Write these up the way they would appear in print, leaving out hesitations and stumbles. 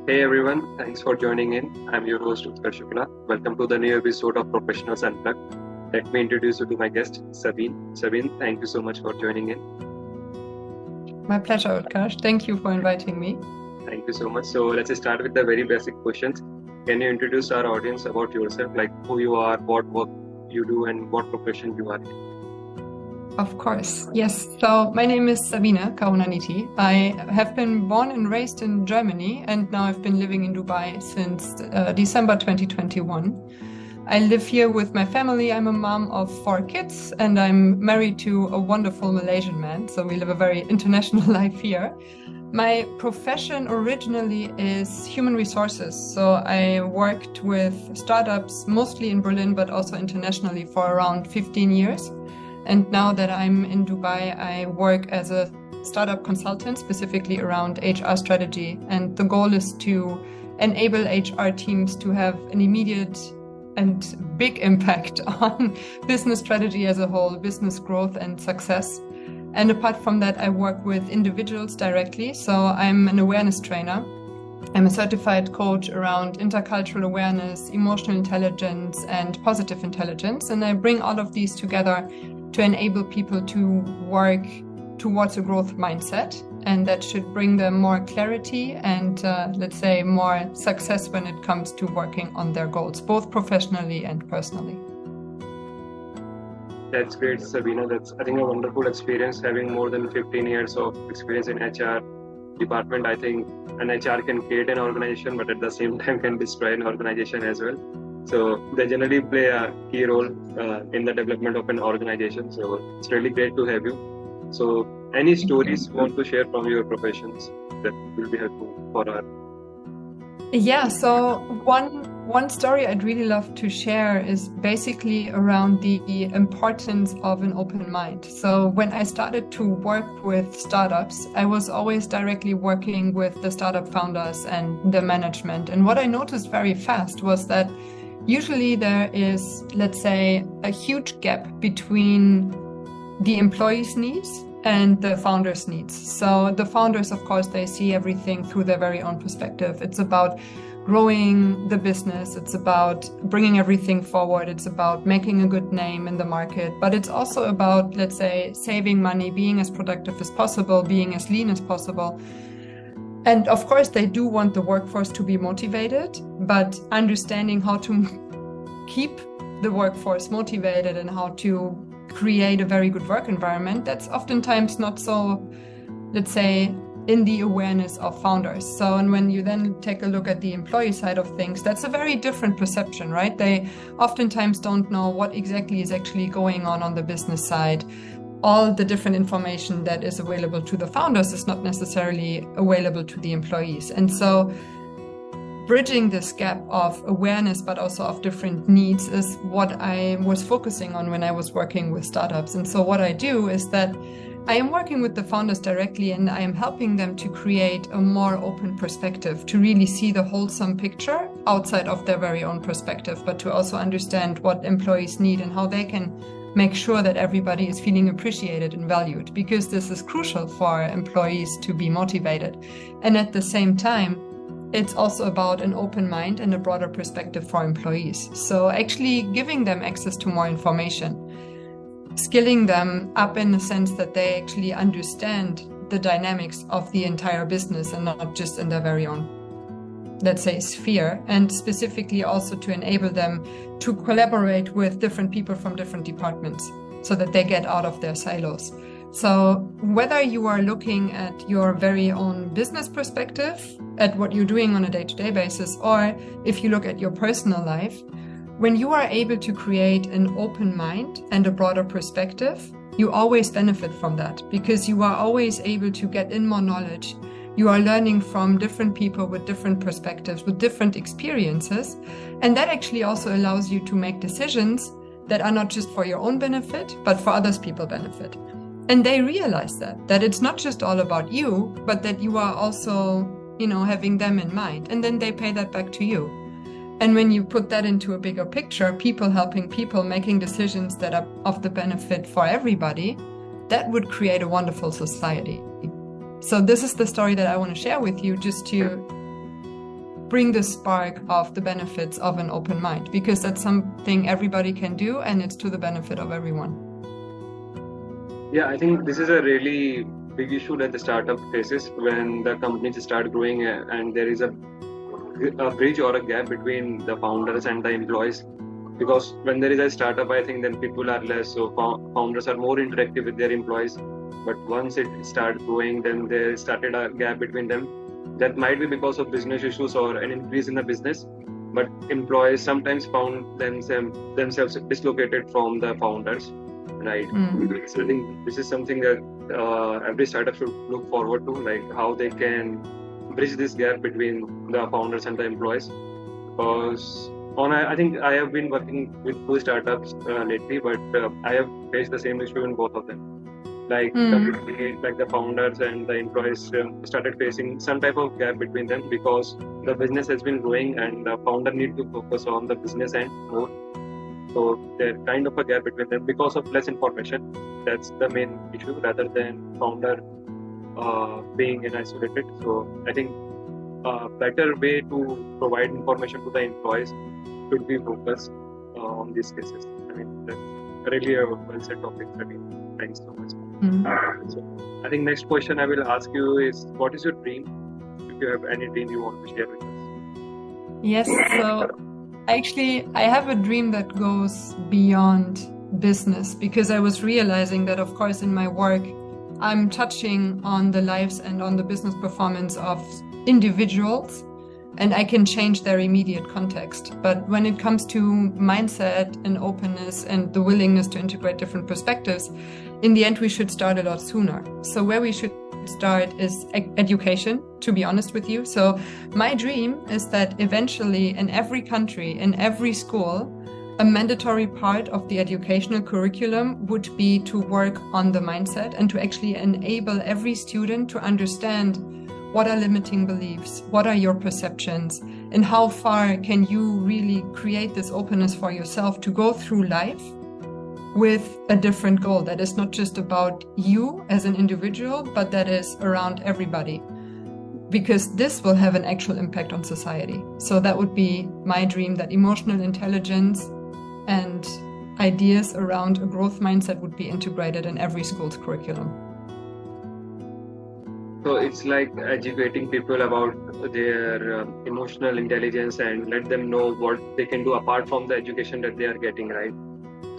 Hey everyone, thanks for joining in. I'm your host Utkarsh Shukla. Welcome to the new episode of Professionals Unplugged. Let me introduce you to my guest, Sabine. Sabine, thank you so much for joining in. My pleasure, Utkarsh. Thank you for inviting me. Thank you so much. So let's start with the very basic questions. Can you introduce our audience about yourself, like who you are, what work you do, and what profession you are in? Of course, yes. So my name is Sabine Karunanithy. I have been born and raised in Germany, and now I've been living in Dubai since December 2021. I live here with my family. I'm a mom of 4 kids, and I'm married to a wonderful Malaysian man. So we live a very international life here. My profession originally is human resources. So I worked with startups, mostly in Berlin, but also internationally for around 15 years. And now that I'm in Dubai, I work as a startup consultant, specifically around HR strategy. And the goal is to enable HR teams to have an immediate and big impact on business strategy as a whole, business growth and success. And apart from that, I work with individuals directly. So I'm an awareness trainer. I'm a certified coach around intercultural awareness, emotional intelligence, and positive intelligence. And I bring all of these together to enable people to work towards a growth mindset. And that should bring them more clarity and, let's say, more success when it comes to working on their goals, both professionally and personally. That's great, Sabina. That's, I think, a wonderful experience, having more than 15 years of experience in HR department. I think an HR can create an organization, but at the same time can destroy an organization as well. So they generally play a key role in the development of an organization. So it's really great to have you. So any stories you want to share from your professions that will be helpful for our... Yeah, so one story I'd really love to share is basically around the importance of an open mind. So when I started to work with startups, I was always directly working with the startup founders and the management. And what I noticed very fast was that usually there is, let's say, a huge gap between the employees' needs and the founders' needs. So the founders, of course, they see everything through their very own perspective. It's about growing the business. It's about bringing everything forward. It's about making a good name in the market. But it's also about, let's say, saving money, being as productive as possible, being as lean as possible. And of course, they do want the workforce to be motivated, but understanding how to keep the workforce motivated and how to create a very good work environment, that's oftentimes not so, let's say, in the awareness of founders. So, and when you then take a look at the employee side of things, that's a very different perception, right? They oftentimes don't know what exactly is actually going on the business side. All the different information that is available to the founders is not necessarily available to the employees. And so bridging this gap of awareness, but also of different needs, is what I was focusing on when I was working with startups. And so what I do is that I am working with the founders directly, and I am helping them to create a more open perspective, to really see the wholesome picture outside of their very own perspective, but to also understand what employees need and how they can make sure that everybody is feeling appreciated and valued, because this is crucial for employees to be motivated. And at the same time, it's also about an open mind and a broader perspective for employees. So actually giving them access to more information, skilling them up in the sense that they actually understand the dynamics of the entire business and not just in their very own, let's say, sphere, and specifically also to enable them to collaborate with different people from different departments so that they get out of their silos. So whether you are looking at your very own business perspective, at what you're doing on a day-to-day basis, or if you look at your personal life, when you are able to create an open mind and a broader perspective, you always benefit from that, because you are always able to get in more knowledge. You are learning from different people with different perspectives, with different experiences. And that actually also allows you to make decisions that are not just for your own benefit, but for others' people's benefit. And they realize that it's not just all about you, but that you are also, having them in mind. And then they pay that back to you. And when you put that into a bigger picture, people helping people, making decisions that are of the benefit for everybody, that would create a wonderful society. So this is the story that I want to share with you, just to bring the spark of the benefits of an open mind, because that's something everybody can do and it's to the benefit of everyone. Yeah, I think this is a really big issue that the startup faces when the companies start growing and there is a bridge or a gap between the founders and the employees. Because when there is a startup, I think then people are less, so founders are more interactive with their employees. But once it started growing, then there started a gap between them. That might be because of business issues or an increase in the business. But employees sometimes found themselves dislocated from the founders, right? So I think this is something that every startup should look forward to, like how they can bridge this gap between the founders and the employees. Because I think I have been working with 2 startups lately, but I have faced the same issue in both of them. Like the founders and the employees started facing some type of gap between them because the business has been growing and the founder need to focus on the business end more. So there's kind of a gap between them because of less information. That's the main issue rather than founder being isolated. So I think a better way to provide information to the employees should be focused on these cases. I mean, that's really a well said topic. I mean, thanks so much. So I think next question I will ask you is, what is your dream? If you have any dream you want to share with us. Yes, so actually I have a dream that goes beyond business, because I was realizing that, of course, in my work, I'm touching on the lives and on the business performance of individuals, and I can change their immediate context. But when it comes to mindset and openness and the willingness to integrate different perspectives, in the end, we should start a lot sooner. So where we should start is education, to be honest with you. So my dream is that eventually in every country, in every school, a mandatory part of the educational curriculum would be to work on the mindset and to actually enable every student to understand what are limiting beliefs, what are your perceptions, and how far can you really create this openness for yourself to go through life with a different goal that is not just about you as an individual, but that is around everybody. Because this will have an actual impact on society. So that would be my dream, that emotional intelligence and ideas around a growth mindset would be integrated in every school's curriculum. So it's like educating people about their emotional intelligence and let them know what they can do apart from the education that they are getting, right?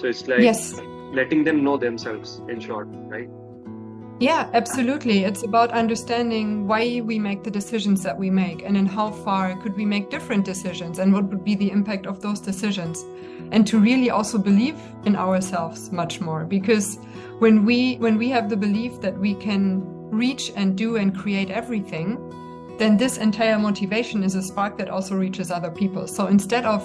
So it's like letting them know themselves, in short, right? Yeah, absolutely. It's about understanding why we make the decisions that we make, and in how far could we make different decisions, and what would be the impact of those decisions. And to really also believe in ourselves much more, because when we have the belief that we can reach and do and create everything, then this entire motivation is a spark that also reaches other people. So instead of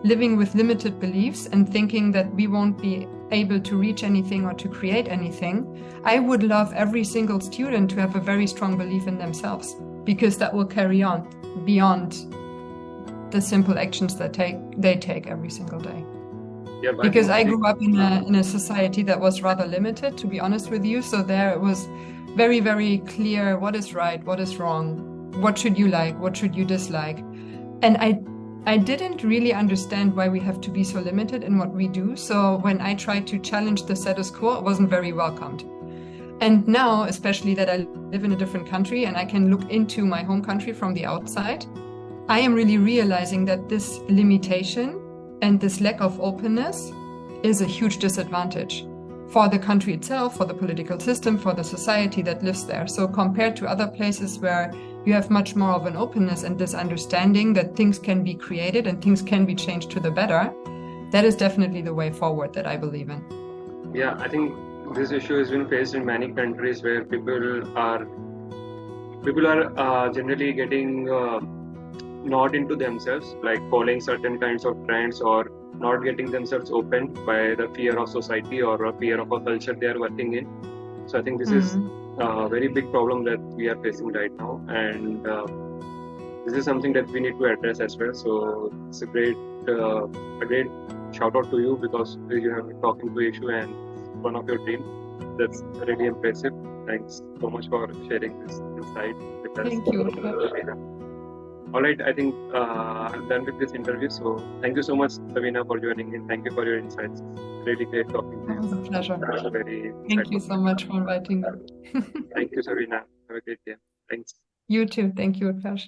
living with limited beliefs and thinking that we won't be able to reach anything or to create anything, I would love every single student to have a very strong belief in themselves, because that will carry on beyond the simple actions that they take every single day. Yeah, because I grew up in a society that was rather limited, to be honest with you. So there it was very, very clear what is right, what is wrong, what should you like, what should you dislike. And I didn't really understand why we have to be so limited in what we do. So when I tried to challenge the status quo, it wasn't very welcomed. And now, especially that I live in a different country and I can look into my home country from the outside, I am really realizing that this limitation and this lack of openness is a huge disadvantage for the country itself, for the political system, for the society that lives there. So compared to other places where you have much more of an openness and this understanding that things can be created and things can be changed to the better, that is definitely the way forward that I believe in. Yeah, I think this issue has been faced in many countries where people are generally getting not into themselves, like following certain kinds of trends or not getting themselves opened by the fear of society or a fear of a culture they are working in. So I think this is a very big problem that we are facing right now, and this is something that we need to address as well. So it's a great shout out to you, because you have been talking to issue and one of your dreams. That's really impressive. Thanks so much for sharing this insight with us. Thank you. All right, I think I'm done with this interview. So thank you so much, Sabina, for joining in. Thank you for your insights. Really great talking to It was a you. pleasure. Very Thank you insightful. so much for inviting me. Thank you, Sabina. Have a great day. Thanks. You too. Thank you, Utkarsh.